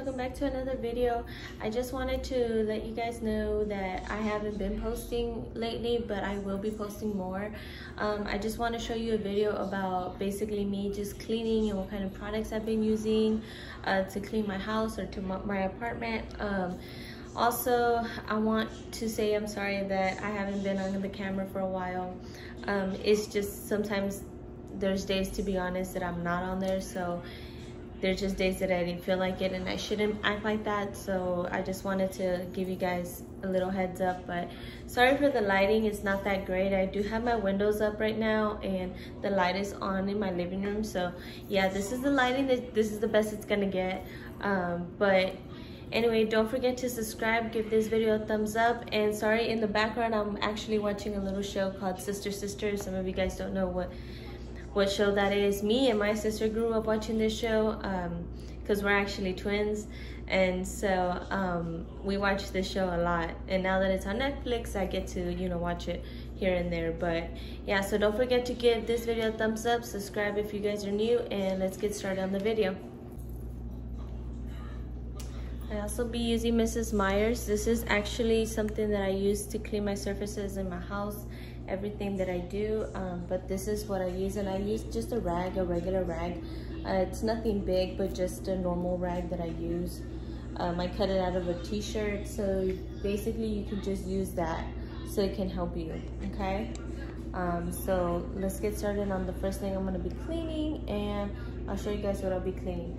welcome back to another video. I just wanted to let you guys know that I haven't been posting lately, but I will be posting more. I just want to show you a video about basically me just cleaning and what kind of products I've been using to clean my house or to my apartment. Also, I want to say I'm sorry that I haven't been on the camera for a while. It's just sometimes there's days, to be honest, that I'm not on there, so there's just days that I didn't feel like it, and I shouldn't act like that. So I just wanted to give you guys a little heads up. But sorry for the lighting, it's not that great. I do have my windows up right now and the light is on in my living room, so yeah, this is the lighting, this is the best it's gonna get. But anyway, don't forget to subscribe, give this video a thumbs up. And sorry, in the background I'm actually watching a little show called Sister Sister. Some of you guys don't know what show that is. Me and my sister grew up watching this show because we're actually twins, and so we watch this show a lot, and now that it's on Netflix I get to, you know, watch it here and there. But yeah, so don't forget to give this video a thumbs up, subscribe if you guys are new, and let's get started on the video. I also be using Mrs. Meyer's. This is actually something that I use to clean my surfaces in my house, everything that I do, but this is what I use, and I use just a rag, a regular rag. It's nothing big, but just a normal rag that I use. I cut it out of a t-shirt, so basically you can just use that so it can help you, okay? So let's get started on the first thing I'm gonna be cleaning, and I'll show you guys what I'll be cleaning.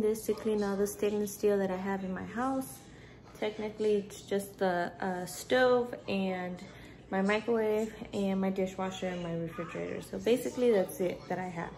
this to clean all the stainless steel that I have in my house. Technically, it's just the stove and my microwave and my dishwasher and my refrigerator. So basically, that's it that I have.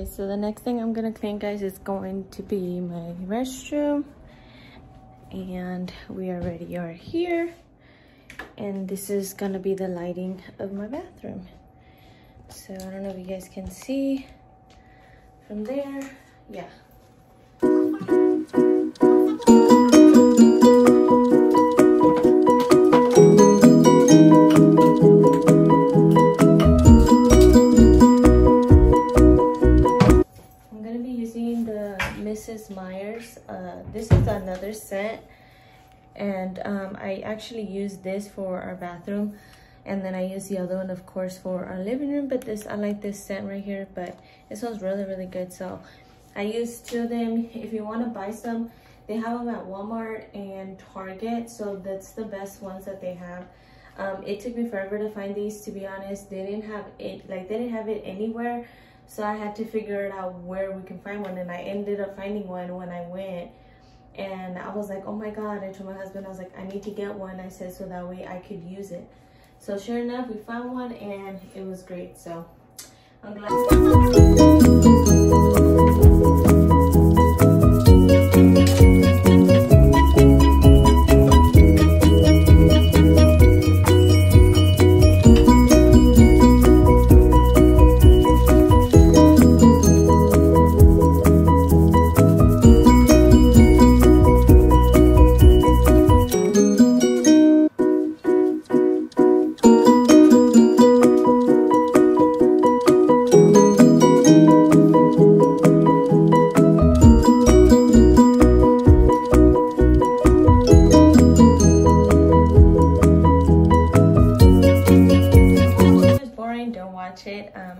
So the next thing I'm gonna clean, guys, is going to be my restroom, and we already are here, and this is gonna be the lighting of my bathroom. So I don't know if you guys can see from there. Yeah. Mrs. Meyer's. This is another scent, and I actually use this for our bathroom, and then I use the other one, of course, for our living room. But this, I like this scent right here, but it smells really, really good. So I use 2 of them. If you want to buy some, they have them at Walmart and Target, so that's the best ones that they have. It took me forever to find these, to be honest. They didn't have it, like, they didn't have it anywhere. So I had to figure it out where we can find one, and I ended up finding one when I went, and I was like, oh my God. I told my husband, I was like, I need to get one. I said, so that way I could use it. So sure enough, we found one, and it was great. So I'm glad.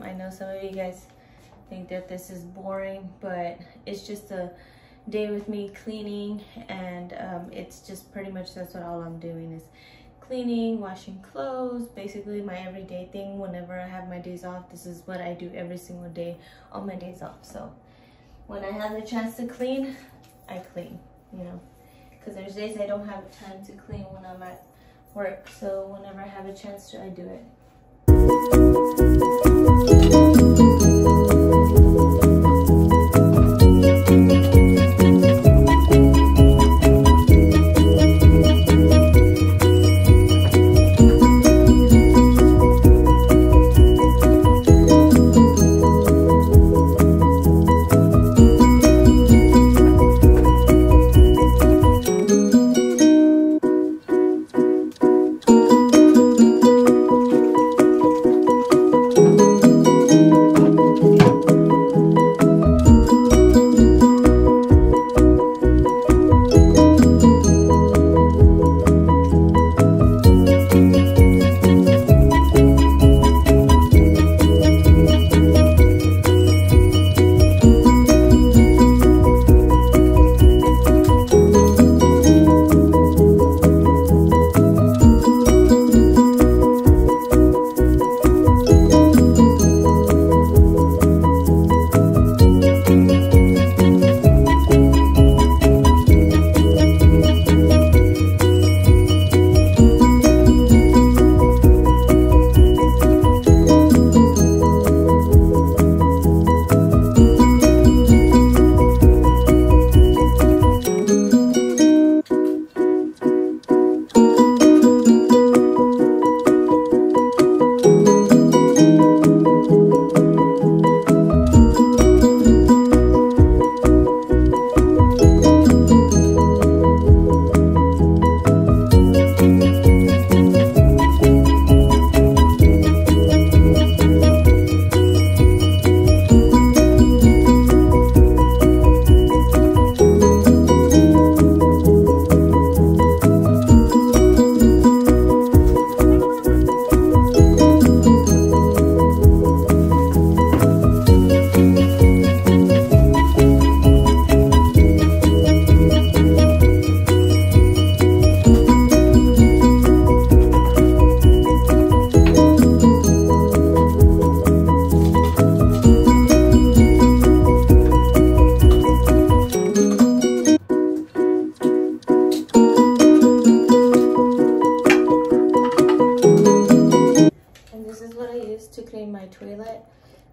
I know some of you guys think that this is boring, but it's just a day with me cleaning, and it's just pretty much, that's what all I'm doing is cleaning, washing clothes, basically my everyday thing. Whenever I have my days off, this is what I do every single day on my days off. So when I have the chance to clean, I clean, you know, because there's days I don't have time to clean when I'm at work. So whenever I have a chance to, I do it.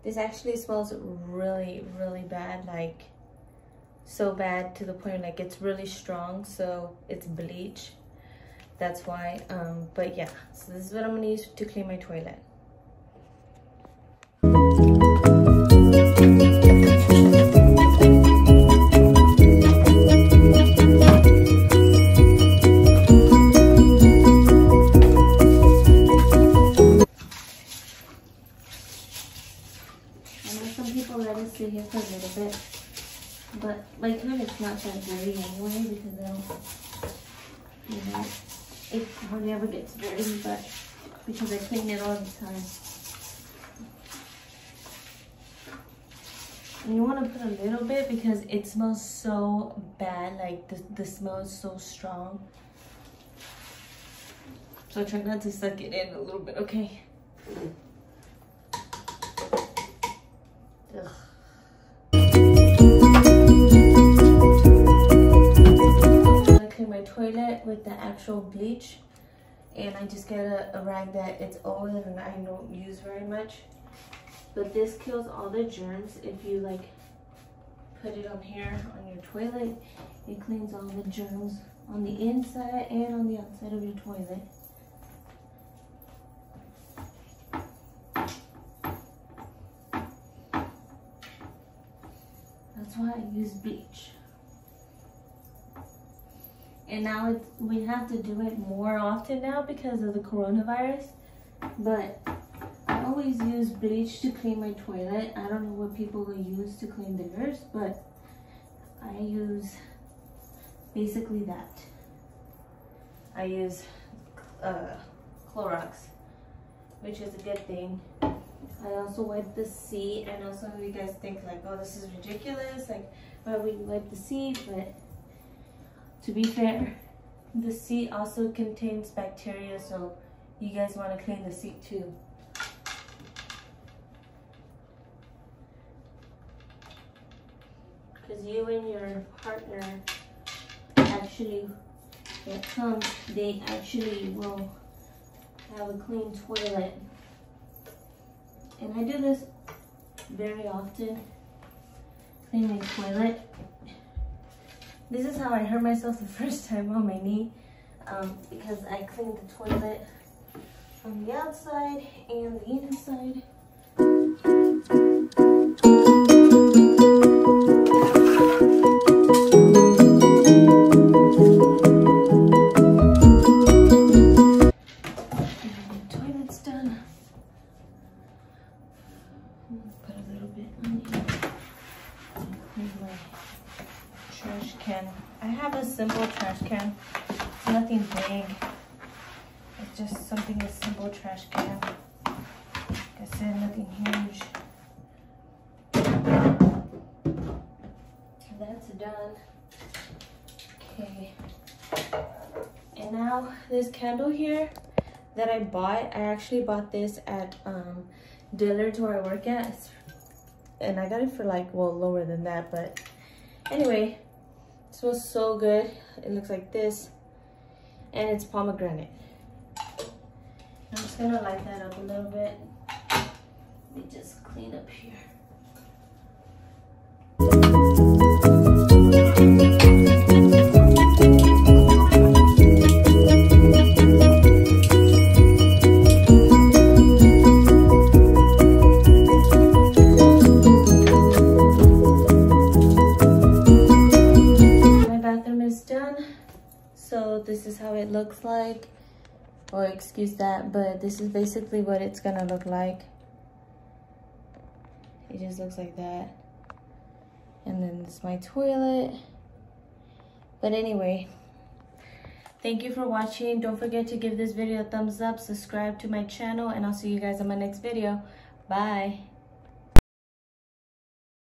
This actually smells really, really bad, like so bad to the point like it's really strong, so it's bleach. That's why, but yeah, so this is what I'm gonna use to clean my toilet. Sit here for a little bit, but my toilet's not that dirty anyway because I don't, you know, it hardly ever gets dirty, but because I clean it all the time. And you want to put a little bit because it smells so bad, like the smell is so strong. So try not to suck it in a little bit, okay? Ugh. My toilet with the actual bleach, and I just get a rag that it's old and I don't use very much, but this kills all the germs. If you like put it on here on your toilet, it cleans all the germs on the inside and on the outside of your toilet. That's why I use bleach. And now we have to do it more often now because of the coronavirus. But I always use bleach to clean my toilet. I don't know what people use to clean theirs, but I use basically that. I use Clorox, which is a good thing. I also wipe the seat. I know some of you guys think like, oh, this is ridiculous. Like, why would you wipe the seat? But to be fair, the seat also contains bacteria, so you guys want to clean the seat too. Because you and your partner actually, they actually will have a clean toilet. And I do this very often, clean my toilet. This is how I hurt myself the first time on my knee, because I cleaned the toilet from the outside and the inside. And the toilet's done. Put a little bit on here. Here's my trash can. I have a simple trash can. It's nothing big. It's just something, a simple trash can. Like I said, nothing huge. That's done. Okay. And now this candle here that I bought, I actually bought this at Dillard's where I work at. And I got it for like, well, lower than that, but anyway, it smells so good. It looks like this, and it's pomegranate. I'm just gonna light that up a little bit. Let me just clean up here. So this is how it looks like. Oh, excuse that, but this is basically what it's gonna look like. It just looks like that. And then this is my toilet. But anyway, thank you for watching. Don't forget to give this video a thumbs up, subscribe to my channel, and I'll see you guys in my next video. Bye.